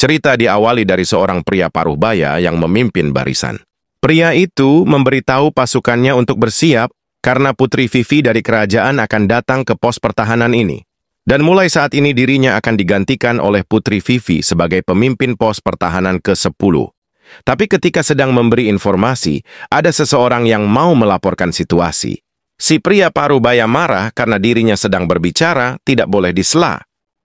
Cerita diawali dari seorang pria paruh baya yang memimpin barisan. Pria itu memberitahu pasukannya untuk bersiap karena Putri Vivi dari kerajaan akan datang ke pos pertahanan ini. Dan mulai saat ini dirinya akan digantikan oleh Putri Vivi sebagai pemimpin pos pertahanan ke-10. Tapi ketika sedang memberi informasi, ada seseorang yang mau melaporkan situasi. Si pria paruh baya marah karena dirinya sedang berbicara, tidak boleh disela.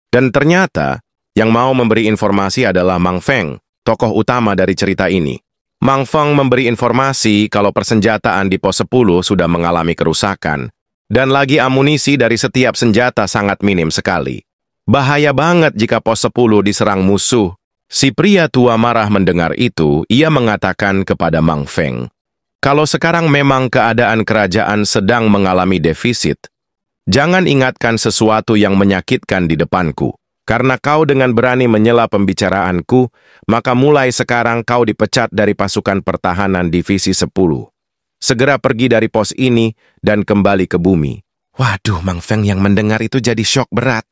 Dan ternyata, yang mau memberi informasi adalah Mang Feng, tokoh utama dari cerita ini. Mang Feng memberi informasi kalau persenjataan di pos 10 sudah mengalami kerusakan, dan lagi amunisi dari setiap senjata sangat minim sekali. Bahaya banget jika pos 10 diserang musuh. Si pria tua marah mendengar itu, ia mengatakan kepada Mang Feng, kalau sekarang memang keadaan kerajaan sedang mengalami defisit, jangan ingatkan sesuatu yang menyakitkan di depanku. Karena kau dengan berani menyela pembicaraanku, maka mulai sekarang kau dipecat dari pasukan pertahanan divisi 10. Segera pergi dari pos ini dan kembali ke bumi. Waduh, Mang Feng yang mendengar itu jadi syok berat.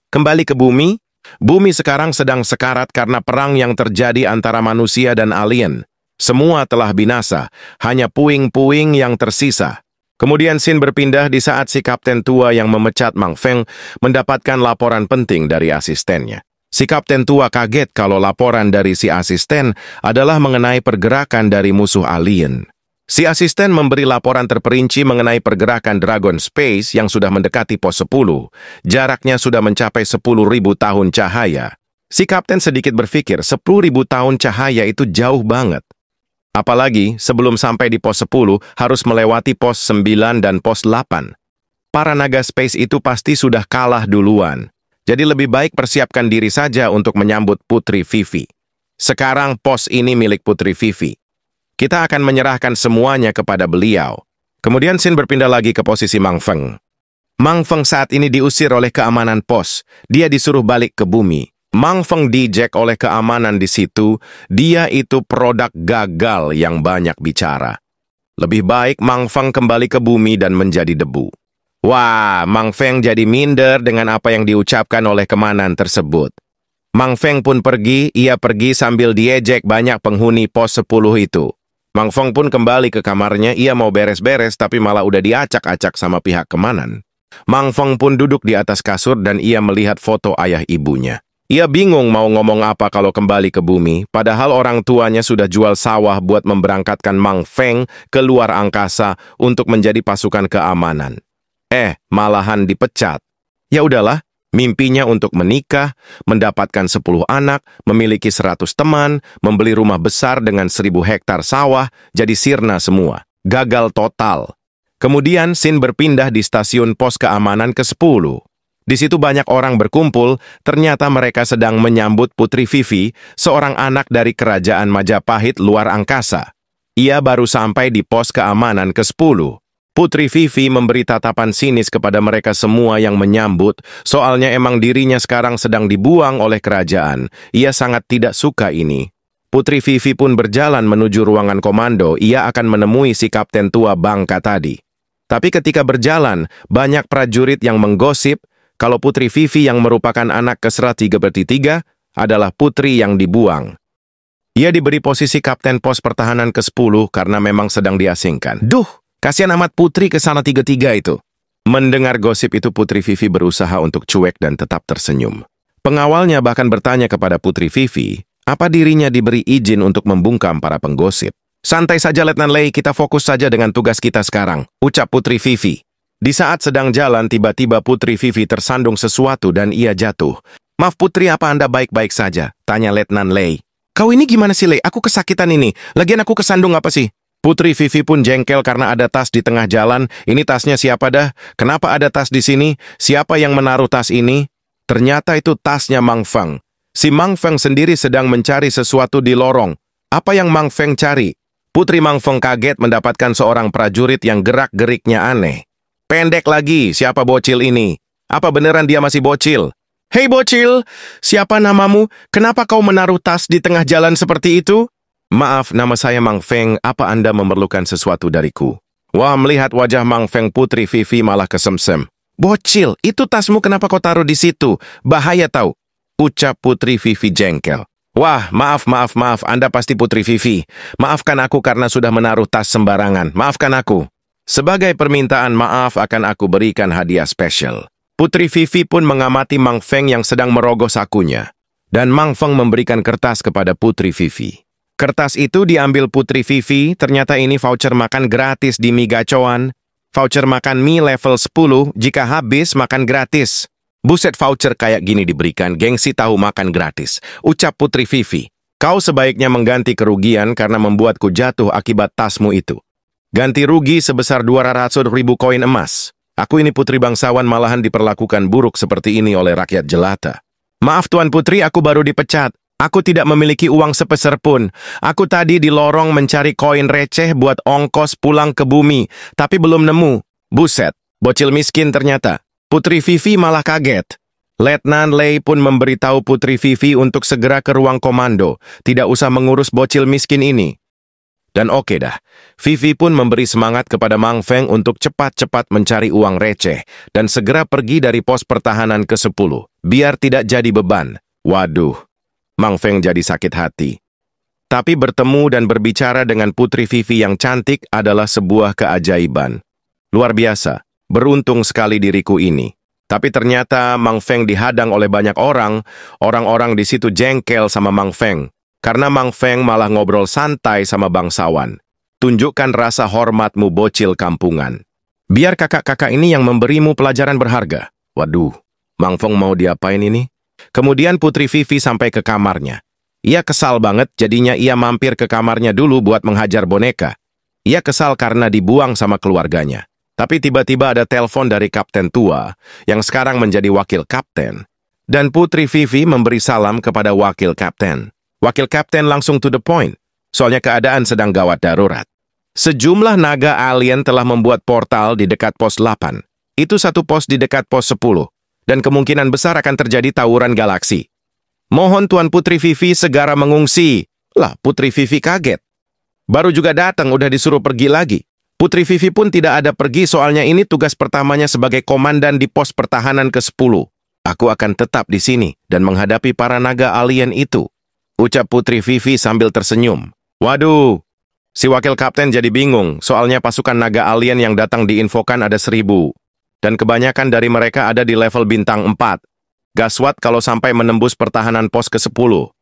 Kembali ke bumi? Bumi sekarang sedang sekarat karena perang yang terjadi antara manusia dan alien. Semua telah binasa, hanya puing-puing yang tersisa. Kemudian scene berpindah di saat si kapten tua yang memecat Mang Feng mendapatkan laporan penting dari asistennya. Si kapten tua kaget kalau laporan dari si asisten adalah mengenai pergerakan dari musuh alien. Si asisten memberi laporan terperinci mengenai pergerakan Dragon Space yang sudah mendekati pos 10. Jaraknya sudah mencapai 10.000 tahun cahaya. Si kapten sedikit berpikir 10.000 tahun cahaya itu jauh banget. Apalagi sebelum sampai di pos 10 harus melewati pos 9 dan pos 8. Para naga space itu pasti sudah kalah duluan. Jadi lebih baik persiapkan diri saja untuk menyambut Putri Vivi. Sekarang pos ini milik Putri Vivi. Kita akan menyerahkan semuanya kepada beliau. Kemudian scene berpindah lagi ke posisi Mang Feng. Mang Feng saat ini diusir oleh keamanan pos. Dia disuruh balik ke bumi. Mang Feng dijek oleh keamanan di situ, dia itu produk gagal yang banyak bicara. Lebih baik Mang Feng kembali ke bumi dan menjadi debu. Wah, Mang Feng jadi minder dengan apa yang diucapkan oleh keamanan tersebut. Mang Feng pun pergi, ia pergi sambil diejek banyak penghuni pos 10 itu. Mang Feng pun kembali ke kamarnya, ia mau beres-beres tapi malah udah diacak-acak sama pihak keamanan. Mang Feng pun duduk di atas kasur dan ia melihat foto ayah ibunya. Ia bingung mau ngomong apa kalau kembali ke bumi, padahal orang tuanya sudah jual sawah buat memberangkatkan Mang Feng ke luar angkasa untuk menjadi pasukan keamanan. Malahan dipecat. Ya udahlah, mimpinya untuk menikah, mendapatkan 10 anak, memiliki 100 teman, membeli rumah besar dengan 1.000 hektar sawah, jadi sirna semua. Gagal total. Kemudian scene berpindah di stasiun pos keamanan ke-10. Di situ banyak orang berkumpul, ternyata mereka sedang menyambut Putri Vivi, seorang anak dari kerajaan Majapahit luar angkasa. Ia baru sampai di pos keamanan ke-10. Putri Vivi memberi tatapan sinis kepada mereka semua yang menyambut, soalnya emang dirinya sekarang sedang dibuang oleh kerajaan. Ia sangat tidak suka ini. Putri Vivi pun berjalan menuju ruangan komando, ia akan menemui si kapten tua bangka tadi. Tapi ketika berjalan, banyak prajurit yang menggosip, kalau Putri Vivi yang merupakan anak ke-133 adalah putri yang dibuang. Ia diberi posisi kapten pos pertahanan ke-10 karena memang sedang diasingkan. Duh, kasihan amat putri ke-133 itu. Mendengar gosip itu Putri Vivi berusaha untuk cuek dan tetap tersenyum. Pengawalnya bahkan bertanya kepada Putri Vivi, apa dirinya diberi izin untuk membungkam para penggosip. Santai saja Letnan Lei, kita fokus saja dengan tugas kita sekarang, ucap Putri Vivi. Di saat sedang jalan, tiba-tiba Putri Vivi tersandung sesuatu dan ia jatuh. Maaf Putri, apa Anda baik-baik saja? Tanya Letnan Lei. Kau ini gimana sih Lei? Aku kesakitan ini. Lagian aku kesandung apa sih? Putri Vivi pun jengkel karena ada tas di tengah jalan. Ini tasnya siapa dah? Kenapa ada tas di sini? Siapa yang menaruh tas ini? Ternyata itu tasnya Mang Feng. Si Mang Feng sendiri sedang mencari sesuatu di lorong. Apa yang Mang Feng cari? Putri Mang Feng kaget mendapatkan seorang prajurit yang gerak-geriknya aneh. Pendek lagi, siapa bocil ini? Apa beneran dia masih bocil? Hei bocil, siapa namamu? Kenapa kau menaruh tas di tengah jalan seperti itu? Maaf, nama saya Mang Feng, apa Anda memerlukan sesuatu dariku? Wah, melihat wajah Mang Feng Putri Vivi malah kesemsem. Bocil, itu tasmu kenapa kau taruh di situ? Bahaya tahu, ucap Putri Vivi jengkel. Wah, maaf, Anda pasti Putri Vivi. Maafkan aku karena sudah menaruh tas sembarangan. Maafkan aku. Sebagai permintaan maaf akan aku berikan hadiah spesial. Putri Vivi pun mengamati Mang Feng yang sedang merogoh sakunya. Dan Mang Feng memberikan kertas kepada Putri Vivi. Kertas itu diambil Putri Vivi, ternyata ini voucher makan gratis di mie gacoan. Voucher makan mie level 10, jika habis makan gratis. Buset, voucher kayak gini diberikan, gengsi tahu makan gratis. Ucap Putri Vivi, kau sebaiknya mengganti kerugian karena membuatku jatuh akibat tasmu itu. Ganti rugi sebesar 200.000 koin emas. Aku ini putri bangsawan malahan diperlakukan buruk seperti ini oleh rakyat jelata. Maaf Tuan Putri, aku baru dipecat. Aku tidak memiliki uang sepeser pun. Aku tadi di lorong mencari koin receh buat ongkos pulang ke bumi, tapi belum nemu. Buset, bocil miskin ternyata. Putri Vivi malah kaget. Letnan Lei pun memberitahu Putri Vivi untuk segera ke ruang komando, tidak usah mengurus bocil miskin ini. Dan oke dah, Vivi pun memberi semangat kepada Mang Feng untuk cepat-cepat mencari uang receh dan segera pergi dari pos pertahanan ke-10, biar tidak jadi beban. Waduh, Mang Feng jadi sakit hati. Tapi bertemu dan berbicara dengan Putri Vivi yang cantik adalah sebuah keajaiban. Luar biasa, beruntung sekali diriku ini. Tapi ternyata Mang Feng dihadang oleh banyak orang, orang-orang di situ jengkel sama Mang Feng. Karena Mang Feng malah ngobrol santai sama bangsawan. Tunjukkan rasa hormatmu bocil kampungan. Biar kakak-kakak ini yang memberimu pelajaran berharga. Waduh, Mang Feng mau diapain ini? Kemudian Putri Vivi sampai ke kamarnya. Ia kesal banget, jadinya ia mampir ke kamarnya dulu buat menghajar boneka. Ia kesal karena dibuang sama keluarganya. Tapi tiba-tiba ada telepon dari kapten tua, yang sekarang menjadi wakil kapten. Dan Putri Vivi memberi salam kepada wakil kapten. Wakil kapten langsung to the point, soalnya keadaan sedang gawat darurat. Sejumlah naga alien telah membuat portal di dekat pos 8. Itu satu pos di dekat pos 10. Dan kemungkinan besar akan terjadi tawuran galaksi. Mohon Tuan Putri Vivi segera mengungsi. Lah, Putri Vivi kaget. Baru juga datang, udah disuruh pergi lagi. Putri Vivi pun tidak ada pergi, soalnya ini tugas pertamanya sebagai komandan di pos pertahanan ke-10. Aku akan tetap di sini dan menghadapi para naga alien itu. Ucap Putri Vivi sambil tersenyum. Waduh, si wakil kapten jadi bingung, soalnya pasukan naga alien yang datang diinfokan ada 1000. Dan kebanyakan dari mereka ada di level bintang 4. Gaswat kalau sampai menembus pertahanan pos ke-10.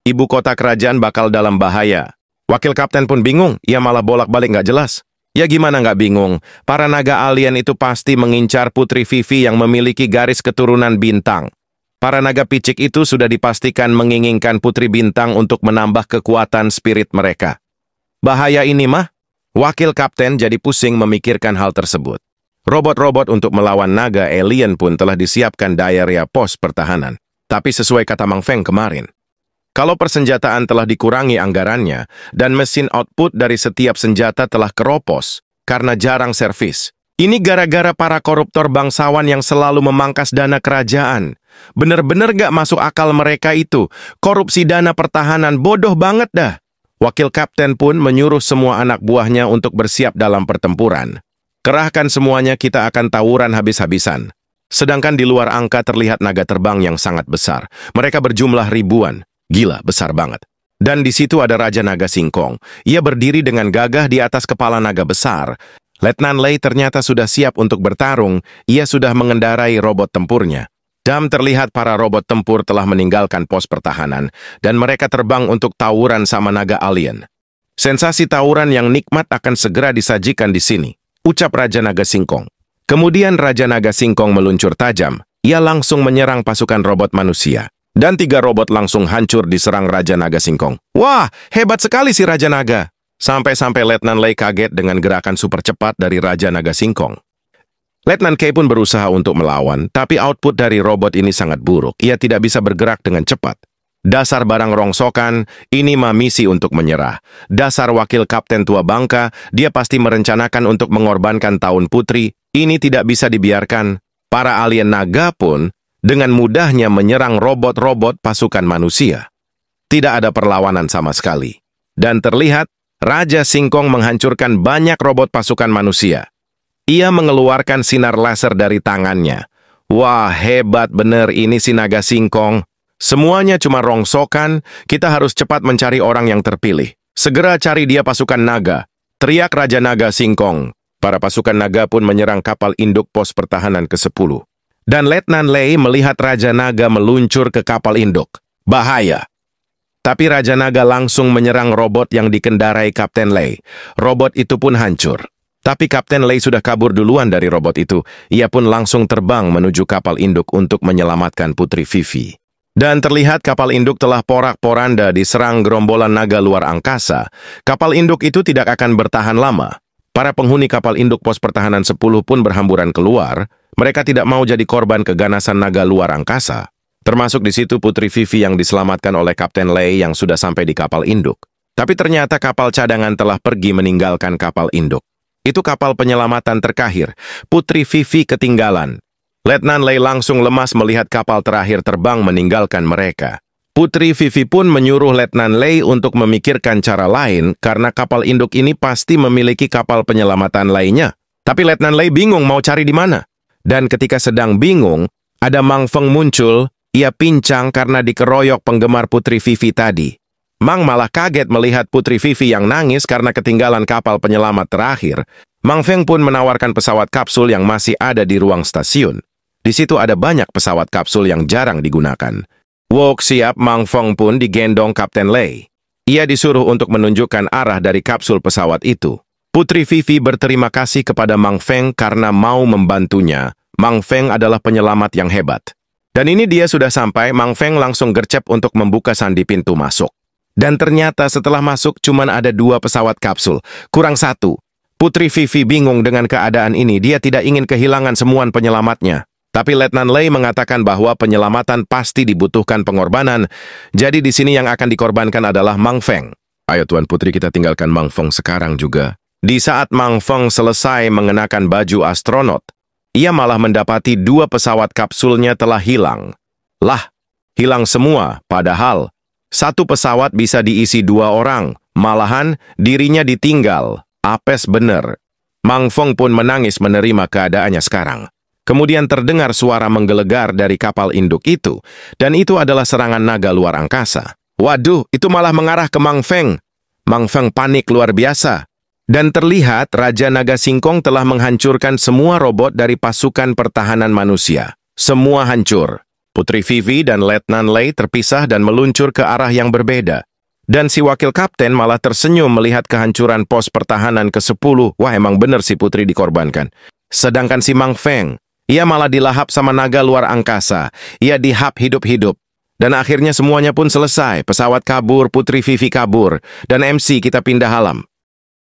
Ibu kota kerajaan bakal dalam bahaya. Wakil kapten pun bingung, ia malah bolak-balik nggak jelas. Ya gimana nggak bingung, para naga alien itu pasti mengincar Putri Vivi yang memiliki garis keturunan bintang. Para naga picik itu sudah dipastikan menginginkan Putri Bintang untuk menambah kekuatan spirit mereka. Bahaya ini mah, wakil kapten jadi pusing memikirkan hal tersebut. Robot-robot untuk melawan naga alien pun telah disiapkan di area pos pertahanan. Tapi sesuai kata Mang Feng kemarin, kalau persenjataan telah dikurangi anggarannya dan mesin output dari setiap senjata telah keropos karena jarang servis. Ini gara-gara para koruptor bangsawan yang selalu memangkas dana kerajaan. Bener-bener gak masuk akal mereka itu. Korupsi dana pertahanan, bodoh banget dah. Wakil kapten pun menyuruh semua anak buahnya untuk bersiap dalam pertempuran. Kerahkan semuanya, kita akan tawuran habis-habisan. Sedangkan di luar angka terlihat naga terbang yang sangat besar. Mereka berjumlah ribuan. Gila, besar banget. Dan di situ ada Raja Naga Singkong. Ia berdiri dengan gagah di atas kepala naga besar. Letnan Lei ternyata sudah siap untuk bertarung. Ia sudah mengendarai robot tempurnya. Dan terlihat para robot tempur telah meninggalkan pos pertahanan, dan mereka terbang untuk tawuran sama naga alien. Sensasi tawuran yang nikmat akan segera disajikan di sini, ucap Raja Naga Singkong. Kemudian Raja Naga Singkong meluncur tajam. Ia langsung menyerang pasukan robot manusia. Dan 3 robot langsung hancur diserang Raja Naga Singkong. Wah, hebat sekali si Raja Naga. Sampai-sampai Letnan Lei kaget dengan gerakan super cepat dari Raja Naga Singkong. Letnan Kei pun berusaha untuk melawan, tapi output dari robot ini sangat buruk. Ia tidak bisa bergerak dengan cepat. Dasar barang rongsokan, ini mah misi untuk menyerah. Dasar wakil kapten tua bangka, dia pasti merencanakan untuk mengorbankan Tahun Putri. Ini tidak bisa dibiarkan. Para alien naga pun dengan mudahnya menyerang robot-robot pasukan manusia. Tidak ada perlawanan sama sekali. Dan terlihat, Raja Singkong menghancurkan banyak robot pasukan manusia. Ia mengeluarkan sinar laser dari tangannya. Wah, hebat bener ini si Naga Singkong. Semuanya cuma rongsokan, kita harus cepat mencari orang yang terpilih. Segera cari dia pasukan naga, teriak Raja Naga Singkong. Para pasukan naga pun menyerang kapal induk pos pertahanan ke-10. Dan Letnan Lei melihat Raja Naga meluncur ke kapal induk. Bahaya! Tapi Raja Naga langsung menyerang robot yang dikendarai Kapten Lei. Robot itu pun hancur. Tapi Kapten Lei sudah kabur duluan dari robot itu. Ia pun langsung terbang menuju kapal induk untuk menyelamatkan Putri Vivi. Dan terlihat kapal induk telah porak-poranda diserang gerombolan naga luar angkasa. Kapal induk itu tidak akan bertahan lama. Para penghuni kapal induk pos pertahanan 10 pun berhamburan keluar. Mereka tidak mau jadi korban keganasan naga luar angkasa. Termasuk di situ Putri Vivi yang diselamatkan oleh Kapten Lei yang sudah sampai di kapal induk. Tapi ternyata kapal cadangan telah pergi meninggalkan kapal induk. Itu kapal penyelamatan terakhir. Putri Vivi ketinggalan. Letnan Lei langsung lemas melihat kapal terakhir terbang meninggalkan mereka. Putri Vivi pun menyuruh Letnan Lei untuk memikirkan cara lain karena kapal induk ini pasti memiliki kapal penyelamatan lainnya. Tapi Letnan Lei bingung mau cari di mana. Dan ketika sedang bingung, ada Mang Feng muncul. Ia pincang karena dikeroyok penggemar Putri Vivi tadi. Mang malah kaget melihat Putri Vivi yang nangis karena ketinggalan kapal penyelamat terakhir. Mang Feng pun menawarkan pesawat kapsul yang masih ada di ruang stasiun. Di situ ada banyak pesawat kapsul yang jarang digunakan. Wok siap, Mang Feng pun digendong Kapten Lei. Ia disuruh untuk menunjukkan arah dari kapsul pesawat itu. Putri Vivi berterima kasih kepada Mang Feng karena mau membantunya. Mang Feng adalah penyelamat yang hebat. Dan ini dia sudah sampai, Mang Feng langsung gercep untuk membuka sandi pintu masuk. Dan ternyata setelah masuk cuman ada 2 pesawat kapsul, kurang 1. Putri Vivi bingung dengan keadaan ini, dia tidak ingin kehilangan semua penyelamatnya. Tapi Letnan Lei mengatakan bahwa penyelamatan pasti dibutuhkan pengorbanan, jadi di sini yang akan dikorbankan adalah Mang Feng. Ayo Tuan Putri, kita tinggalkan Mang Feng sekarang juga. Di saat Mang Feng selesai mengenakan baju astronot, ia malah mendapati 2 pesawat kapsulnya telah hilang. Lah, hilang semua, padahal 1 pesawat bisa diisi 2 orang, malahan dirinya ditinggal. Apes bener. Mang Feng pun menangis menerima keadaannya sekarang. Kemudian terdengar suara menggelegar dari kapal induk itu, dan itu adalah serangan naga luar angkasa. Waduh, itu malah mengarah ke Mang Feng. Mang Feng panik luar biasa. Dan terlihat Raja Naga Singkong telah menghancurkan semua robot dari pasukan pertahanan manusia. Semua hancur. Putri Vivi dan Letnan Lei terpisah dan meluncur ke arah yang berbeda. Dan si wakil kapten malah tersenyum melihat kehancuran pos pertahanan ke-10. Wah, emang bener si Putri dikorbankan. Sedangkan si Mang Feng, ia malah dilahap sama naga luar angkasa. Ia dihap hidup-hidup. Dan akhirnya semuanya pun selesai. Pesawat kabur, Putri Vivi kabur. Dan MC kita pindah alam.